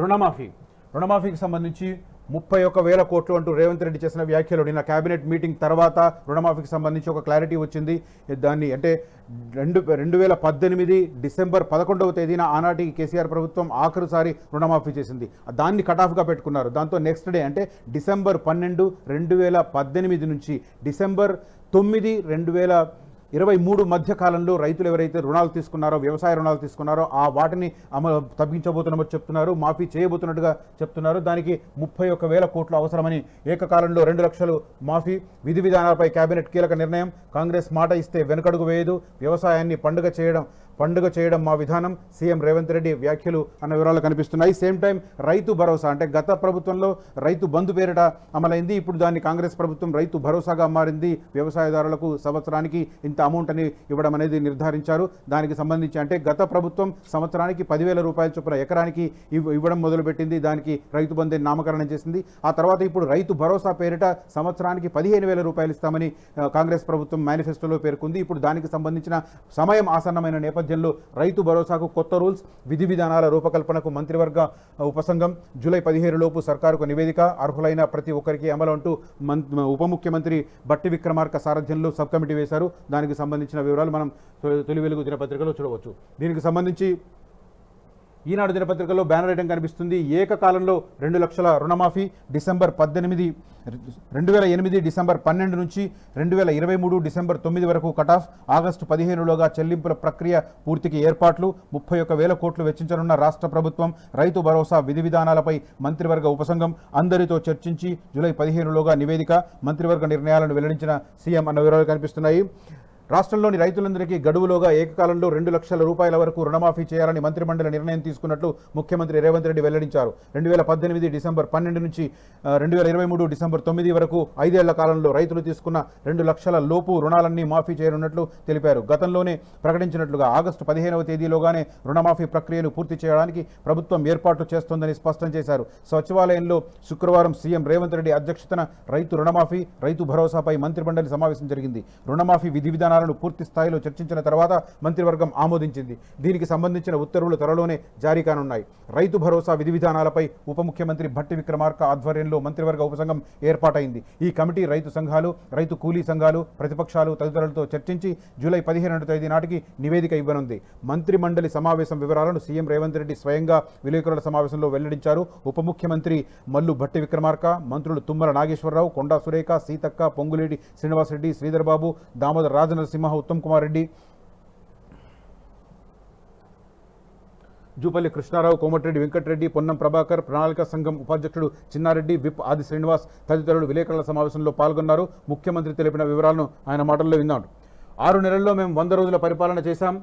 రుణమాఫీకి సంబంధించి 31,000 కోట్లు అంటూ రేవంత్ రెడ్డి చేసిన వ్యాఖ్యలు నిన్న కేబినెట్ మీటింగ్ తర్వాత రుణమాఫీకి సంబంధించి ఒక క్లారిటీ వచ్చింది. దాన్ని అంటే 2018 డిసెంబర్ 11వ తేదీన ఆనాటి కేసీఆర్ ప్రభుత్వం ఆఖరుసారి రుణమాఫీ చేసింది. దాన్ని కటాఫ్గా పెట్టుకున్నారు. దాంతో నెక్స్ట్ డే అంటే డిసెంబర్ 12, 2018 నుంచి డిసెంబర్ 9, 2023 మధ్య కాలంలో రైతులు ఎవరైతే రుణాలు తీసుకున్నారో, వ్యవసాయ రుణాలు తీసుకున్నారో ఆ వాటిని తగ్గించబోతున్నట్టు చెప్తున్నారు, మాఫీ చేయబోతున్నట్టుగా చెప్తున్నారు. దానికి 31,000 కోట్లు అవసరమని, ఏకకాలంలో 2 లక్షలు మాఫీ, విధి విధానాలపై కేబినెట్ కీలక నిర్ణయం, కాంగ్రెస్ మాట ఇస్తే వెనుకడుగు వేయదు, వ్యవసాయాన్ని పండుగ చేయడం మా విధానం, సీఎం రేవంత్ రెడ్డి వ్యాఖ్యలు అన్న వివరాలు కనిపిస్తున్నాయి. సేమ్ టైం రైతు భరోసా అంటే గత ప్రభుత్వంలో రైతు బంధు పేరిట అమలైంది. ఇప్పుడు దాన్ని కాంగ్రెస్ ప్రభుత్వం రైతు భరోసాగా మారింది. వ్యవసాయదారులకు సంవత్సరానికి ఇంత అమౌంట్ అని ఇవ్వడం అనేది నిర్ధారించారు. దానికి సంబంధించి అంటే గత ప్రభుత్వం సంవత్సరానికి 10,000 రూపాయల చొప్పున ఎకరానికి ఇవ్వడం మొదలుపెట్టింది. దానికి రైతు బంధు నామకరణం చేసింది. ఆ తర్వాత ఇప్పుడు రైతు భరోసా పేరిట సంవత్సరానికి 15,000 రూపాయలు ఇస్తామని కాంగ్రెస్ ప్రభుత్వం మేనిఫెస్టోలో పేర్కొంది. ఇప్పుడు దానికి సంబంధించిన సమయం ఆసన్నమైన నేపథ్యంలో రైతు భరోసాకు కొత్త రూల్స్, విధి విధానాల రూపకల్పనకు మంత్రివర్గ ఉపసంఘం, జూలై 15 లోపు సర్కారుకు నివేదిక, అర్హులైన ప్రతి ఒక్కరికి అమలు అంటూ ఉప ముఖ్యమంత్రి బట్టి విక్రమార్క సారథ్యంలో సబ్ కమిటీ వేశారు. దానికి సంబంధించిన వివరాలు మనం తొలి వెలుగు దినపత్రికలో చూడవచ్చు. దీనికి సంబంధించి ఈనాడు దినపత్రికలో బ్యానర్ ఐటం కనిపిస్తుంది. ఏకకాలంలో 2 లక్షల రుణమాఫీ, డిసెంబర్ 18, 2008 డిసెంబర్ 12 నుంచి 2023 డిసెంబర్ 9 వరకు కటాఫ్, ఆగస్టు 15లోగా చెల్లింపుల ప్రక్రియ పూర్తికి ఏర్పాట్లు, 31,000 కోట్లు వెచ్చించనున్న రాష్ట్ర ప్రభుత్వం, రైతు భరోసా విధి విధానాలపై మంత్రివర్గ ఉపసంఘం, అందరితో చర్చించి జూలై 15లోగా నివేదిక, మంత్రివర్గ నిర్ణయాలను వెల్లడించిన సీఎం అన్న వివరాలు కనిపిస్తున్నాయి. రాష్ట్రంలోని రైతులందరికీ గడువులోగా ఏకకాలంలో 2 లక్షల రూపాయల వరకు రుణమాఫీ చేయాలని మంత్రిమండలి నిర్ణయం తీసుకున్నట్లు ముఖ్యమంత్రి రేవంత్ రెడ్డి వెల్లడించారు. 2018 డిసెంబర్ 12 నుంచి 2023 డిసెంబర్ 9 వరకు 5 ఏళ్ల కాలంలో రైతులు తీసుకున్న 2 లక్షల లోపు రుణాలన్నీ మాఫీ చేయనున్నట్లు తెలిపారు. గతంలోనే ప్రకటించినట్లుగా ఆగస్టు 15వ తేదీలోగానే రుణమాఫీ ప్రక్రియను పూర్తి చేయడానికి ప్రభుత్వం ఏర్పాట్లు చేస్తోందని స్పష్టం చేశారు. సచివాలయంలో శుక్రవారం సీఎం రేవంత్ రెడ్డి అధ్యక్షతన రైతు రుణమాఫీ, రైతు భరోసాపై మంత్రిమండలి సమావేశం జరిగింది. రుణమాఫీ విధి విధానాలను పూర్తి స్థాయిలో చర్చించిన తర్వాత మంత్రివర్గం ఆమోదించింది. దీనికి సంబంధించిన ఉత్తర్వులు త్వరలోనే జారీ కానున్నాయి. రైతు భరోసా విధి విధానాలపై ఉప ముఖ్యమంత్రి భట్టి విక్రమార్క ఆధ్వర్యంలో మంత్రివర్గ ఉపసంఘం ఏర్పాటైంది. ఈ కమిటీ రైతు సంఘాలు, రైతు కూలీ సంఘాలు, ప్రతిపక్షాలు తదితరులతో చర్చించి జూలై 15వ తేదీ నాటికి నివేదిక ఇవ్వనుంది. మంత్రిమండలి సమావేశం వివరాలను సీఎం రేవంత్ రెడ్డి స్వయంగా విలేకరుల సమావేశంలో వెల్లడించారు. ఉప ముఖ్యమంత్రి మల్లు భట్టి విక్రమార్క, మంత్రులు తుమ్మల నాగేశ్వరరావు, కొండా సురేఖ, సీతక్క, పొంగులేటి శ్రీనివాసరెడ్డి, శ్రీధర్ బాబు, దామోదర్ రాజనరసింహ, ఉత్తమ్ కుమార్ రెడ్డి, జూపల్లి కృష్ణారావు, కోమటిరెడ్డి వెంకటరెడ్డి, పొన్నం ప్రభాకర్, ప్రణాళిక సంఘం ఉపాధ్యక్షుడు చిన్నారెడ్డి, విప్ ఆది శ్రీనివాస్ తదితరులు విలేకరుల సమావేశంలో పాల్గొన్నారు. ముఖ్యమంత్రి తెలిపిన వివరాలను ఆయన మాటల్లో విన్నాడు. 6 నెలల్లో మేము 100 రోజుల పరిపాలన చేశాం.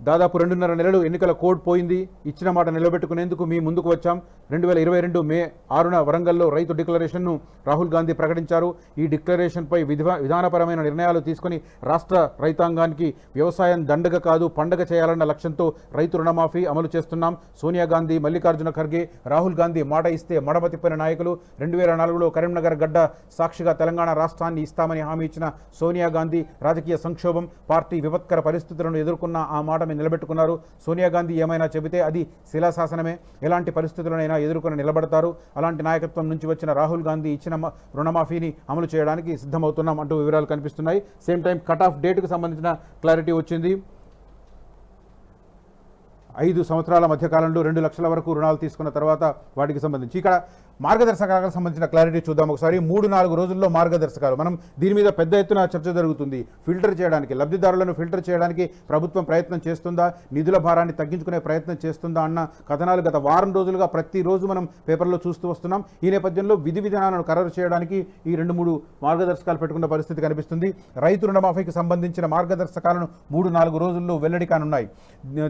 దాదాపు 2.5 నెలలు ఎన్నికల కోడ్ పోయింది. ఇచ్చిన మాట నిలబెట్టుకునేందుకు మీ ముందుకు వచ్చాం. 2022 మే 6న వరంగల్లో రైతు డిక్లరేషన్ను రాహుల్ గాంధీ ప్రకటించారు. ఈ డిక్లరేషన్పై విధానపరమైన నిర్ణయాలు తీసుకుని రాష్ట్ర రైతాంగానికి వ్యవసాయం దండగ కాదు పండగ చేయాలన్న లక్ష్యంతో రైతు రుణమాఫీ అమలు చేస్తున్నాం. సోనియా గాంధీ, మల్లికార్జున ఖర్గే, రాహుల్ గాంధీ మాట ఇస్తే మడమ తిప్పిన నాయకులు. 2004లో కరీంనగర్ గడ్డ సాక్షిగా తెలంగాణ రాష్ట్రాన్ని ఇస్తామని హామీ ఇచ్చిన సోనియా గాంధీ రాజకీయ సంక్షోభం, పార్టీ విపత్కర పరిస్థితులను ఎదుర్కొన్న ఆ మాట నిలబెట్టుకున్నారు. సోనియా గాంధీ ఏమైనా చెబితే అది శిలాశాసనమే. ఎలాంటి పరిస్థితులనైనా ఎదుర్కొని నిలబడతారు. అలాంటి నాయకత్వం నుంచి వచ్చిన రాహుల్ గాంధీ ఇచ్చిన రుణమాఫీని అమలు చేయడానికి సిద్ధమవుతున్నాం అంటూ వివరాలు కనిపిస్తున్నాయి. సేమ్ టైం కట్ ఆఫ్ డేట్కు సంబంధించిన క్లారిటీ వచ్చింది. 5 సంవత్సరాల మధ్యకాలంలో 2 లక్షల వరకు రుణాలు తీసుకున్న తర్వాత వాటికి సంబంధించి ఇక్కడ మార్గదర్శకాలకు సంబంధించిన క్లారిటీ చూద్దాం ఒకసారి. 3-4 రోజుల్లో మార్గదర్శకాలు. మనం దీని మీద పెద్ద ఎత్తున చర్చ జరుగుతుంది. ఫిల్టర్ చేయడానికి, లబ్ధిదారులను ఫిల్టర్ చేయడానికి ప్రభుత్వం ప్రయత్నం చేస్తుందా, నిధుల భారాన్ని తగ్గించుకునే ప్రయత్నం చేస్తుందా అన్న కథనాలు గత వారం రోజులుగా ప్రతిరోజు మనం పేపర్లో చూస్తూ వస్తున్నాం. ఈ నేపథ్యంలో విధి విధానాలను ఖరారు చేయడానికి ఈ 2-3 మార్గదర్శకాలు పెట్టుకున్న పరిస్థితి కనిపిస్తుంది. రైతు రుణమాఫీకి సంబంధించిన మార్గదర్శకాలను 3-4 రోజుల్లో వెల్లడి కానున్నాయి.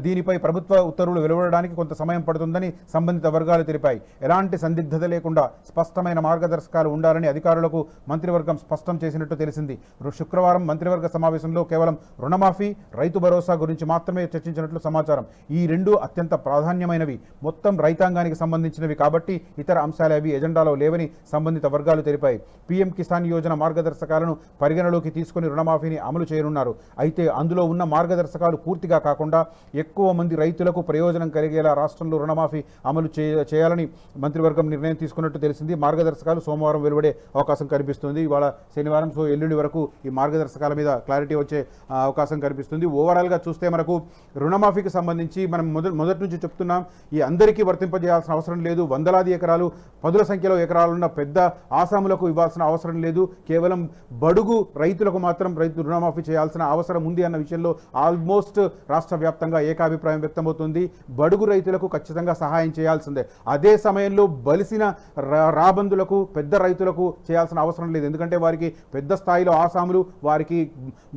దీనిపై ప్రభుత్వ ఉత్తర్వులు వెలువడడానికి కొంత సమయం పడుతుందని సంబంధిత వర్గాలు తెలిపాయి. ఎలాంటి సందిగ్ధత లేకుండా స్పష్టమైన మార్గదర్శకాలు ఉండాలని అధికారులకు మంత్రివర్గం స్పష్టం చేసినట్టు తెలిసింది. శుక్రవారం మంత్రివర్గ సమావేశంలో కేవలం రుణమాఫీ, రైతు భరోసా గురించి మాత్రమే చర్చించినట్లు సమాచారం. ఈ 2 అత్యంత ప్రాధాన్యమైనవి, మొత్తం రైతాంగానికి సంబంధించినవి కాబట్టి ఇతర అంశాలు అవి ఎజెండాలో లేవని సంబంధిత వర్గాలు తెలిపాయి. పీఎం కిసాన్ యోజన మార్గదర్శకాలను పరిగణలోకి తీసుకుని రుణమాఫీని అమలు చేయనున్నారు. అయితే అందులో ఉన్న మార్గదర్శకాలు పూర్తిగా కాకుండా ఎక్కువ మంది రైతులకు రైతులకు ప్రయోజనం కలిగేలా రాష్ట్రంలో రుణమాఫీ అమలు చేయాలని మంత్రివర్గం నిర్ణయం తీసుకున్నట్టు తెలిసింది. మార్గదర్శకాలు సోమవారం వెలువడే అవకాశం కనిపిస్తుంది. ఇవాళ శనివారం, సో ఎల్లుండి వరకు ఈ మార్గదర్శకాల మీద క్లారిటీ వచ్చే అవకాశం కనిపిస్తుంది. ఓవరాల్గా చూస్తే మనకు రుణమాఫీకి సంబంధించి మనం మొదటి నుంచి చెప్తున్నాం, ఈ అందరికీ వర్తింపజేయాల్సిన అవసరం లేదు. వందలాది ఎకరాలు, పదుల సంఖ్యలో ఎకరాలున్న పెద్ద ఆసాములకు ఇవ్వాల్సిన అవసరం లేదు. కేవలం బడుగు రైతులకు మాత్రం రైతు రుణమాఫీ చేయాల్సిన అవసరం ఉంది అన్న విషయంలో ఆల్మోస్ట్ రాష్ట్ర వ్యాప్తంగా ఏకాభిప్రాయం వ్యక్తమవుతుంది. బడుగు రైతులకు ఖచ్చితంగా సహాయం చేయాల్సిందే. అదే సమయంలో బలిసిన రాబందులకు, పెద్ద రైతులకు చేయాల్సిన అవసరం లేదు. ఎందుకంటే వారికి పెద్ద స్థాయిలో ఆసాములు, వారికి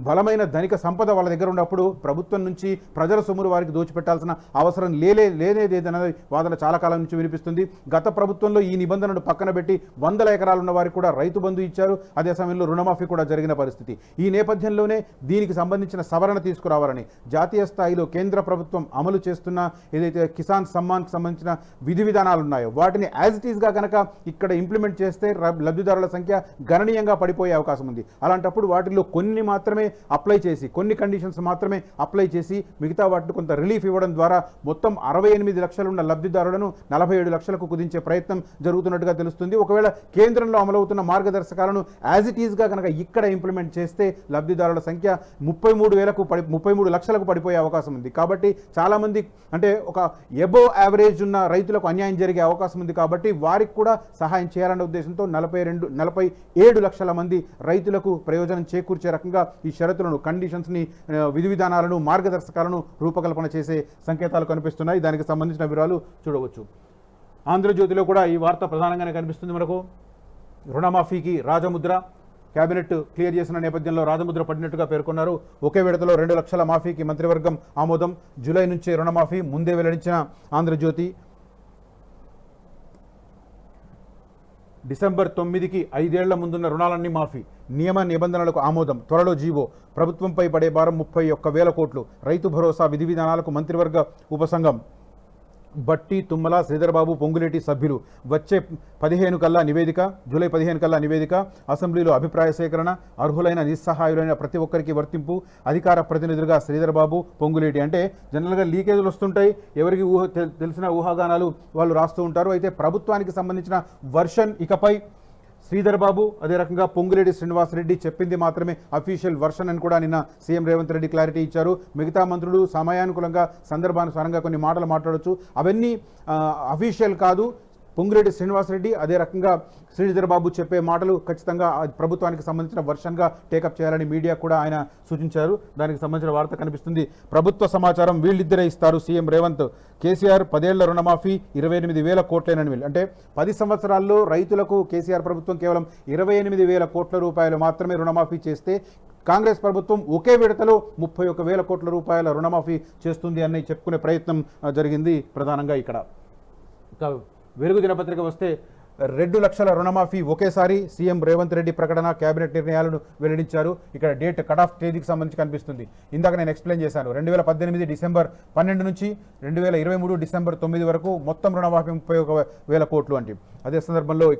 బలమైన ధనిక సంపద వాళ్ళ దగ్గర ఉన్నప్పుడు ప్రభుత్వం నుంచి ప్రజల సొమ్ములు వారికి దోచిపెట్టాల్సిన అవసరం లేనేదేదన్న వాదన చాలా కాలం నుంచి వినిపిస్తుంది. గత ప్రభుత్వంలో ఈ నిబంధనను పక్కన పెట్టి 100 ఎకరాలు ఉన్న వారికి కూడా రైతు బంధు ఇచ్చారు. అదే సమయంలో రుణమాఫీ కూడా జరిగిన పరిస్థితి. ఈ నేపథ్యంలోనే దీనికి సంబంధించిన సవరణ తీసుకురావాలని జాతీయ స్థాయిలో కేంద్ర ప్రభుత్వం అమలు చేస్తున్న ఏదైతే కిసాన్ సమ్మాన్కి సంబంధించిన విధి విధానాలు ఉన్నాయో వాటిని యాజ్ ఇట్ ఈస్గా కనుక ఇక్కడ ఇంప్లిమెంట్ చేస్తే లబ్ధిదారుల సంఖ్య గణనీయంగా పడిపోయే అవకాశం ఉంది. అలాంటప్పుడు వాటిల్లో కొన్ని మాత్రమే అప్లై చేసి, కొన్ని కండిషన్స్ మాత్రమే అప్లై చేసి మిగతా వాటిని కొంత రిలీఫ్ ఇవ్వడం ద్వారా మొత్తం 68 లక్షలున్న లబ్ధిదారులను 47 లక్షలకు కుదించే ప్రయత్నం జరుగుతున్నట్టుగా తెలుస్తుంది. ఒకవేళ కేంద్రంలో అమలవుతున్న మార్గదర్శకాలను యాజ్ ఇట్ ఈస్గా కనుక ఇక్కడ ఇంప్లిమెంట్ చేస్తే లబ్ధిదారుల సంఖ్య 33 లక్షలకు పడిపోయే అవకాశం ఉంది. కాబట్టి చాలామంది అంటే ఒక ఎబో యావరేజ్ ఉన్న రైతులకు అన్యాయం జరిగే అవకాశం ఉంది. కాబట్టి వారికి కూడా సహాయం చేయాలనే ఉద్దేశంతో 47 లక్షల మంది రైతులకు ప్రయోజనం చేకూర్చే రకంగా ఈ షరతులను, కండిషన్స్ని, విధి విధానాలను, మార్గదర్శకాలను రూపకల్పన చేసే సంకేతాలు కనిపిస్తున్నాయి. దానికి సంబంధించిన వివరాలు చూడవచ్చు. ఆంధ్రజ్యోతిలో కూడా ఈ వార్త ప్రధానంగానే కనిపిస్తుంది మనకు. రుణమాఫీకి రాజముద్ర కేబినెట్ క్లియర్ చేసిన నేపథ్యంలో రాజముద్ర పడినట్టుగా పేర్కొన్నారు. ఒకే విడతలో 2 లక్షల మాఫీకి మంత్రివర్గం ఆమోదం. జూలై నుంచే రుణమాఫీ ముందే వెల్లడించిన ఆంధ్రజ్యోతి. డిసెంబర్ 9కి 5 ఏళ్ల ముందున్న రుణాలన్నీ మాఫీ, నియమ నిబంధనలకు ఆమోదం, త్వరలో జీవో. ప్రభుత్వంపై పడే భారం 31,000 కోట్లు. రైతు భరోసా విధి విధానాలకు మంత్రివర్గ ఉపసంఘం. బట్టి, తుమ్మల, శ్రీధర్బాబు, పొంగులేటి సభ్యులు. వచ్చే 15 కల్లా నివేదిక, జూలై 15 కల్లా నివేదిక. అసెంబ్లీలో అభిప్రాయ సేకరణ. అర్హులైన నిస్సహాయులైన ప్రతి ఒక్కరికి వర్తింపు. అధికార ప్రతినిధులుగా శ్రీధర్బాబు, పొంగులేటి. అంటే జనరల్గా లీకేజీలు వస్తుంటాయి, ఎవరికి తెలిసిన ఊహాగానాలు వాళ్ళు రాస్తూ ఉంటారు. అయితే ప్రభుత్వానికి సంబంధించిన వర్షన్ ఇకపై శ్రీధర్బాబు, అదే రకంగా పొంగులేటి శ్రీనివాసరెడ్డి చెప్పింది మాత్రమే అఫీషియల్ వర్షన్ అని కూడా నిన్న సీఎం రేవంత్ రెడ్డి క్లారిటీ ఇచ్చారు. మిగతా మంత్రులు సమయానుకూలంగా, సందర్భానుసారంగా కొన్ని మాటలు మాట్లాడవచ్చు, అవన్నీ అఫీషియల్ కాదు. పొంగులేటి శ్రీనివాసరెడ్డి, అదే రకంగా శ్రీధర్బాబు చెప్పే మాటలు ఖచ్చితంగా ప్రభుత్వానికి సంబంధించిన వర్షన్గా టేకప్ చేయాలని మీడియా కూడా ఆయన సూచించారు. దానికి సంబంధించిన వార్త కనిపిస్తుంది. ప్రభుత్వ సమాచారం వీళ్ళిద్దరే ఇస్తారు సీఎం రేవంత్. కేసీఆర్ 10 ఏళ్ల రుణమాఫీ 28,000 కోట్లేనని. అంటే 10 సంవత్సరాల్లో రైతులకు కేసీఆర్ ప్రభుత్వం కేవలం 28,000 కోట్ల రూపాయలు మాత్రమే రుణమాఫీ చేస్తే కాంగ్రెస్ ప్రభుత్వం ఒకే విడతలో 31,000 కోట్ల రూపాయల రుణమాఫీ చేస్తుంది అని చెప్పుకునే ప్రయత్నం జరిగింది ప్రధానంగా ఇక్కడ. వెలుగు దినపత్రిక వస్తే 2 లక్షల రుణమాఫీ ఒకేసారి సీఎం రేవంత్ రెడ్డి ప్రకటన, కేబినెట్ నిర్ణయాలను వెల్లడించారు. ఇక్కడ డేట్ కట్ ఆఫ్ తేదీకి సంబంధించి కనిపిస్తుంది. ఇందాక నేను ఎక్స్ప్లెయిన్ చేశాను. 2018 డిసెంబర్ 12 నుంచి 2023 డిసెంబర్ 9 వరకు మొత్తం రుణమాఫీ 31,000 కోట్లు అంటే. అదే సందర్భంలో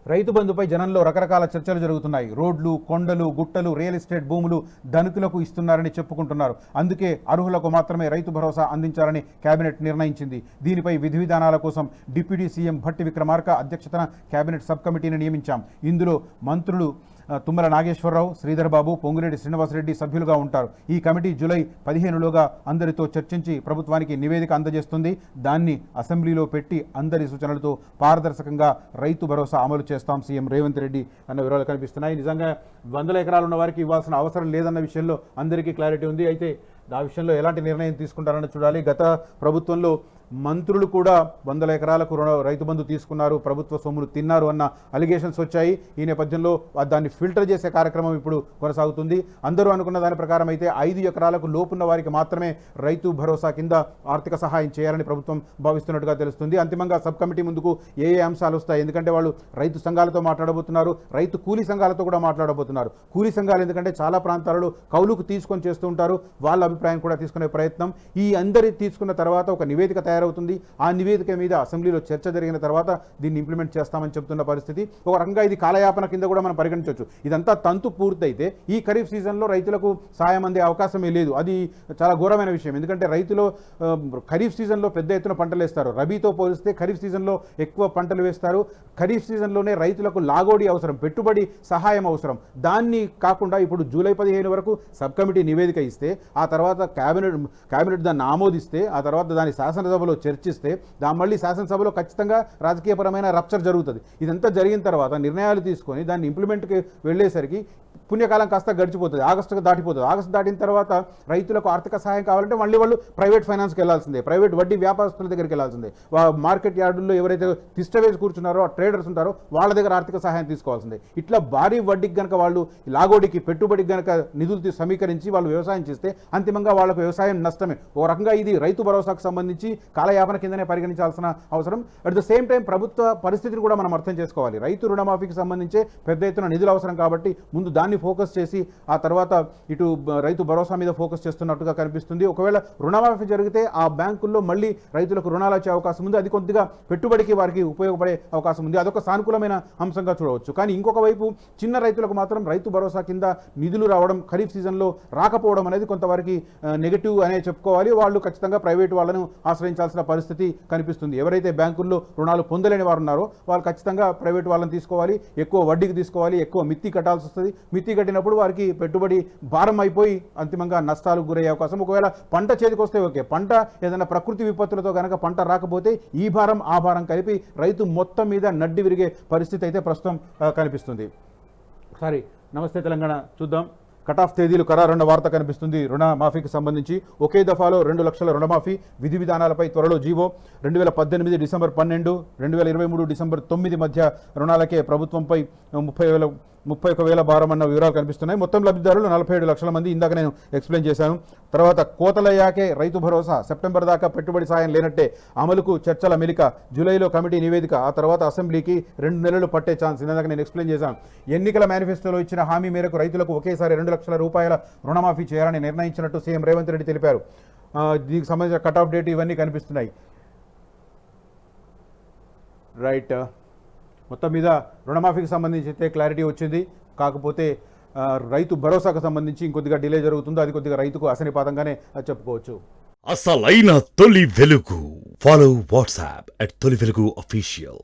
రైతు బంధుపై జనంలో రకరకాల చర్చలు జరుగుతున్నాయి. రోడ్లు, కొండలు, గుట్టలు, రియల్ ఎస్టేట్ భూములు ధనికులకు ఇస్తున్నారని చెప్పుకుంటున్నారు. అందుకే అర్హులకు మాత్రమే రైతు భరోసా అందించాలని కేబినెట్ నిర్ణయించింది. దీనిపై విధి విధానాల కోసం డిప్యూటీ సీఎం భట్టి విక్రమార్క అధ్యక్షతన కేబినెట్ సబ్ కమిటీని నియమించాం. ఇందులో మంత్రులు తుమ్మల నాగేశ్వరరావు, శ్రీధర్బాబు, పొంగులేటి శ్రీనివాసరెడ్డి సభ్యులుగా ఉంటారు. ఈ కమిటీ జూలై 15లోగా అందరితో చర్చించి ప్రభుత్వానికి నివేదిక అందజేస్తుంది. దాన్ని అసెంబ్లీలో పెట్టి అందరి సూచనలతో పారదర్శకంగా రైతు భరోసా అమలు చేస్తాం సీఎం రేవంత్ రెడ్డి అన్న వివరాలు కనిపిస్తున్నాయి. నిజంగా 100 ఎకరాలు ఉన్న వారికి ఇవ్వాల్సిన అవసరం లేదన్న విషయంలో అందరికీ క్లారిటీ ఉంది. అయితే ఆ విషయంలో ఎలాంటి నిర్ణయం తీసుకుంటారని చూడాలి. గత ప్రభుత్వంలో మంత్రులు కూడా 100 ఎకరాలకు రైతు బంధు తీసుకున్నారు, ప్రభుత్వ సొమ్ములు తిన్నారు అన్న అలిగేషన్స్ వచ్చాయి. ఈ నేపథ్యంలో దాన్ని ఫిల్టర్ చేసే కార్యక్రమం ఇప్పుడు కొనసాగుతుంది. అందరూ అనుకున్న దాని ప్రకారం అయితే 5 ఎకరాలకు లోపున్న వారికి మాత్రమే రైతు భరోసా కింద ఆర్థిక సహాయం చేయాలని ప్రభుత్వం భావిస్తున్నట్టుగా తెలుస్తుంది. అంతిమంగా సబ్ కమిటీ ముందుకు ఏ అంశాలు వస్తాయి? ఎందుకంటే వాళ్ళు రైతు సంఘాలతో మాట్లాడబోతున్నారు, రైతు కూలీ సంఘాలతో కూడా మాట్లాడబోతున్నారు. కూలీ సంఘాలు ఎందుకంటే చాలా ప్రాంతాలలో కౌలుకు తీసుకొని చేస్తూ ఉంటారు, వాళ్ళ అభిప్రాయం కూడా తీసుకునే ప్రయత్నం. ఈ అందరి తీసుకున్న తర్వాత ఒక నివేదిక తయారు తయారవుతుంది. ఆ నివేదిక మీద అసెంబ్లీలో చర్చ జరిగిన తర్వాత దీన్ని ఇంప్లిమెంట్ చేస్తామని చెప్తున్న పరిస్థితి. ఒక రకంగా ఇది కాలయాపన కింద కూడా మనం పరిగణించవచ్చు. ఇదంతా తంతు పూర్తయితే ఈ ఖరీఫ్ సీజన్లో రైతులకు సాయం అందే అవకాశమే లేదు. అది చాలా ఘోరమైన విషయం. ఎందుకంటే రైతులు ఖరీఫ్ సీజన్లో పెద్ద ఎత్తున పంటలు వేస్తారు. రబీతో పోలిస్తే ఖరీఫ్ సీజన్లో ఎక్కువ పంటలు వేస్తారు. ఖరీఫ్ సీజన్లోనే రైతులకు లాగోడి అవసరం, పెట్టుబడి సహాయం అవసరం. దాన్ని కాకుండా ఇప్పుడు జూలై 15 వరకు సబ్ కమిటీ నివేదిక ఇస్తే, ఆ తర్వాత కేబినెట్ దాన్ని ఆమోదిస్తే, ఆ తర్వాత దాన్ని శాసనసభలో చర్చిస్తే, మళ్ళీ శాసనసభలో ఖచ్చితంగా రాజకీయపరమైన రప్చర్ జరుగుతుంది. ఇదంతా జరిగిన తర్వాత నిర్ణయాలు తీసుకొని దాన్ని ఇంప్లిమెంట్కి వెళ్ళేసరికి పుణ్యకాలం కాస్త గడిచిపోతుంది. ఆగస్టుకు దాటిపోతుంది. ఆగస్టు దాటిన తర్వాత రైతులకు ఆర్థిక సహాయం కావాలంటే మళ్ళీ వాళ్ళు ప్రైవేట్ ఫైనాన్స్కి వెళ్ళాల్సిందే, ప్రైవేట్ వడ్డీ వ్యాపారస్తుల దగ్గరికి వెళ్ళాల్సిందే. మార్కెట్ యార్డుల్లో ఎవరైతే తిష్టవేసి కూర్చున్నారో ఆ ట్రేడర్స్ ఉంటారో వాళ్ళ దగ్గర ఆర్థిక సహాయం తీసుకోవాల్సిందే. ఇట్లా భారీ వడ్డీకి కనుక వాళ్ళు లాగోడికి పెట్టుబడికి కనుక నిధులు సమీకరించి వాళ్ళు వ్యవసాయం చేస్తే అంతిమంగా వాళ్ళకు వ్యవసాయం నష్టమే. ఓ రకంగా ఇది రైతు భరోసాకు సంబంధించి కాలయాపన కిందనే పరిగణించాల్సిన అవసరం. అట్ ద సేమ్ టైం ప్రభుత్వ పరిస్థితిని కూడా మనం అర్థం చేసుకోవాలి. రైతు రుణమాఫీకి సంబంధించే పెద్ద ఎత్తున నిధులు అవసరం కాబట్టి ముందు దాన్ని ఫోకస్ చేసి ఆ తర్వాత ఇటు రైతు భరోసా మీద ఫోకస్ చేస్తున్నట్టుగా కనిపిస్తుంది. ఒకవేళ రుణమాఫీ జరిగితే ఆ బ్యాంకుల్లో మళ్ళీ రైతులకు రుణాలు వచ్చే అవకాశం ఉంది. అది కొద్దిగా పెట్టుబడికి వారికి ఉపయోగపడే అవకాశం ఉంది. అదొక సానుకూలమైన అంశంగా చూడవచ్చు. కానీ ఇంకొక వైపు చిన్న రైతులకు మాత్రం రైతు భరోసా కింద నిధులు రావడం, ఖరీఫ్ సీజన్లో రాకపోవడం అనేది కొంతవరకు నెగటివ్ అనే చెప్పుకోవాలి. వాళ్ళు ఖచ్చితంగా ప్రైవేటు వాళ్ళను ఆశ్రయించాల్సిన పరిస్థితి కనిపిస్తుంది. ఎవరైతే బ్యాంకుల్లో రుణాలు పొందలేని వారు ఉన్నారో వాళ్ళు ఖచ్చితంగా ప్రైవేటు వాళ్ళని తీసుకోవాలి, ఎక్కువ వడ్డీకి తీసుకోవాలి, ఎక్కువ మిత్తి కట్టాల్సి వస్తుంది. మిత్తి కట్టినప్పుడు వారికి పెట్టుబడి భారం అయిపోయి అంతిమంగా నష్టాలకు గురయ్యే అవకాశం. ఒకవేళ పంట చేతికి వస్తే ఓకే, పంట ఏదైనా ప్రకృతి విపత్తులతో కనుక పంట రాకపోతే ఈ భారం ఆ భారం కలిపి రైతు మొత్తం మీద నడ్డి విరిగే పరిస్థితి అయితే ప్రస్తుతం కనిపిస్తుంది. ఒకసారి నమస్తే తెలంగాణ చూద్దాం. కటాఫ్ తేదీలు ఖరారన్న వార్త కనిపిస్తుంది. రుణమాఫీకి సంబంధించి ఒకే దఫాలో 2 లక్షల రుణమాఫీ విధి విధానాలపై త్వరలో జీవో. 2018 డిసెంబర్ 12, 2023 డిసెంబర్ 9 మధ్య రుణాలకే ప్రభుత్వంపై 31,000 భారం అన్న వివరాలు కనిపిస్తున్నాయి. మొత్తం లబ్ధిదారులు 47 లక్షల మంది. ఇందాక నేను ఎక్స్ప్లెయిన్ చేశాను. తర్వాత కోతలయ్యాకే రైతు భరోసా, సెప్టెంబర్ దాకా పెట్టుబడి సాయం లేనట్టే, అమలుకు చర్చల మెలిక, జూలైలో కమిటీ నివేదిక, ఆ తర్వాత అసెంబ్లీకి 2 నెలలు పట్టే ఛాన్స్. ఇందాక నేను ఎక్స్ప్లెయిన్ చేశాను. ఎన్నికల మేనిఫెస్టోలో ఇచ్చిన హామీ మేరకు రైతులకు ఒకేసారి 2 లక్షల రూపాయల రుణమాఫీ చేయాలని నిర్ణయించినట్టు సీఎం రేవంత్ రెడ్డి తెలిపారు. దీనికి సంబంధించిన కట్ ఆఫ్ డేట్ ఇవన్నీ కనిపిస్తున్నాయి. రైట్, మొత్తం మీద రుణమాఫీకి సంబంధించి అయితే క్లారిటీ వచ్చింది. కాకపోతే రైతు భరోసాకు సంబంధించి ఇంకొద్దిగా డిలే జరుగుతుందో అది కొద్దిగా రైతుకు అసనిపాతంగానే చెప్పుకోవచ్చు. అసలైన తొలి వెలుగు. ఫాలో వాట్సాప్ @తొలి వెలుగు అఫీషియల్.